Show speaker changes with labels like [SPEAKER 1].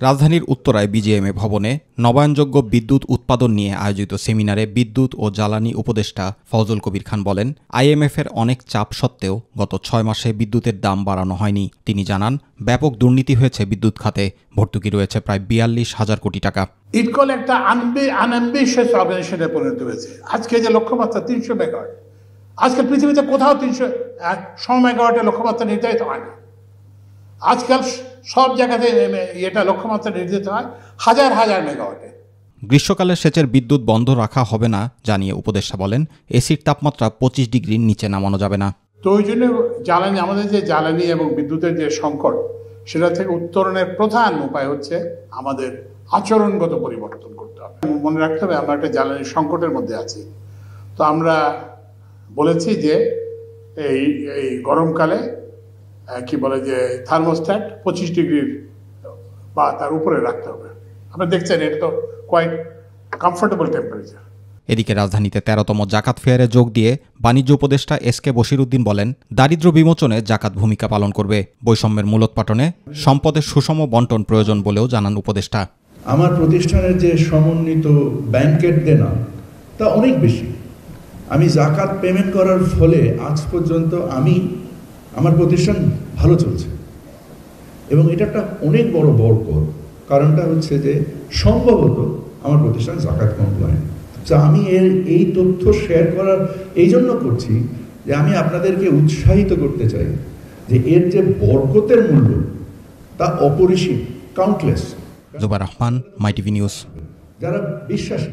[SPEAKER 1] রাজধানীর উত্তরায় বিজিএমএ ভবনে নবায়নযোগ্য বিদ্যুৎ উৎপাদন নিয়ে আয়োজিত সেমিনারে বিদ্যুৎ ও জ্বালানি উপদেষ্টা ফজল কবির খান বলেন, আইএমএফের অনেক চাপ সত্ত্বেও গত 6 মাসে বিদ্যুতের দাম বাড়ানো হয়নি। তিনি জানান, ব্যাপক দুর্নীতি হয়েছে বিদ্যুৎ খাতে, ভর্তুকি রয়েছে প্রায় 42,000 কোটি টাকা।
[SPEAKER 2] ইটকল একটা আনএম্বিশিয়াস অর্গানাইজেশনে পরিণত হয়েছে। আজকে যে লক্ষ্যমাত্রা 300 মেগাওয়াট, আজকাল পৃথিবীতে কোথাও 100 মেগাওয়াটের লক্ষ্যমাত্রা নির্ধারিত হয় না। আজকাল সব জায়গাতে এটা লক্ষ্যমাত্রা নির্ধারিত হয় হাজার হাজার মেগাওয়াটে।
[SPEAKER 1] গ্রীষ্মকালে সেচের বিদ্যুৎ বন্ধ রাখা হবে না জানিয়ে উপদেষ্টা বলেন, এসির তাপমাত্রা 25 ডিগ্রির নিচে নামানো যাবে না।
[SPEAKER 2] তো ওই জন্য জ্বালানি, আমাদের যে জ্বালানি এবং বিদ্যুতের যে সংকট, সেটা থেকে উত্তরণের প্রধান উপায় হচ্ছে আমাদের আচরণগত পরিবর্তন করতে হবে। মনে রাখতে হবে আমরা একটা জ্বালানি সংকটের মধ্যে আছি। তো আমরা বলেছি যে এই গরমকালে কি বলে যে থার্মোস্ট্যাট 25 ডিগ্রির বা তার উপরে রাখতে হবে। আপনি দেখছেন এটা তো কোয়াইট কমফোর্টেবল টেম্পারেচার।
[SPEAKER 1] এদিকে রাজধানীতে 13তম জাকাত ফেয়ারে যোগ দিয়ে বাণিজ্য উপদেষ্টা এসকে বশিরউদ্দিন বলেন, দারিদ্র্য বিমোচনে জাকাত ভূমিকা পালন করবে। বৈষম্যের মূলোৎপাটনে সম্পদের সুষম বন্টন প্রয়োজন বলেও জানান উপদেষ্টা।
[SPEAKER 3] আমার প্রতিষ্ঠানের যে সমন্বিত ব্যাংকের দেনা তা অনেক বেশি। আমি জাকাত পেমেন্ট করার ফলে আজ পর্যন্ত আমার প্রতিষ্ঠান ভালো চলছে এবং এটা একটা অনেক বড় বরকত। কারণটা হচ্ছে যে সম্ভবত আমার প্রতিষ্ঠান জাকাত কমপ্লায়েন্ট। আমি এই তথ্য শেয়ার করার এই জন্য করছি যে আমি আপনাদেরকে উৎসাহিত করতে চাই যে এর যে বরকতের মূল্য তা অপরিসীম, কাউন্টলেস।
[SPEAKER 1] জুবার রহমান, মাই টিভি নিউজ।
[SPEAKER 3] যারা বিশ্বাসী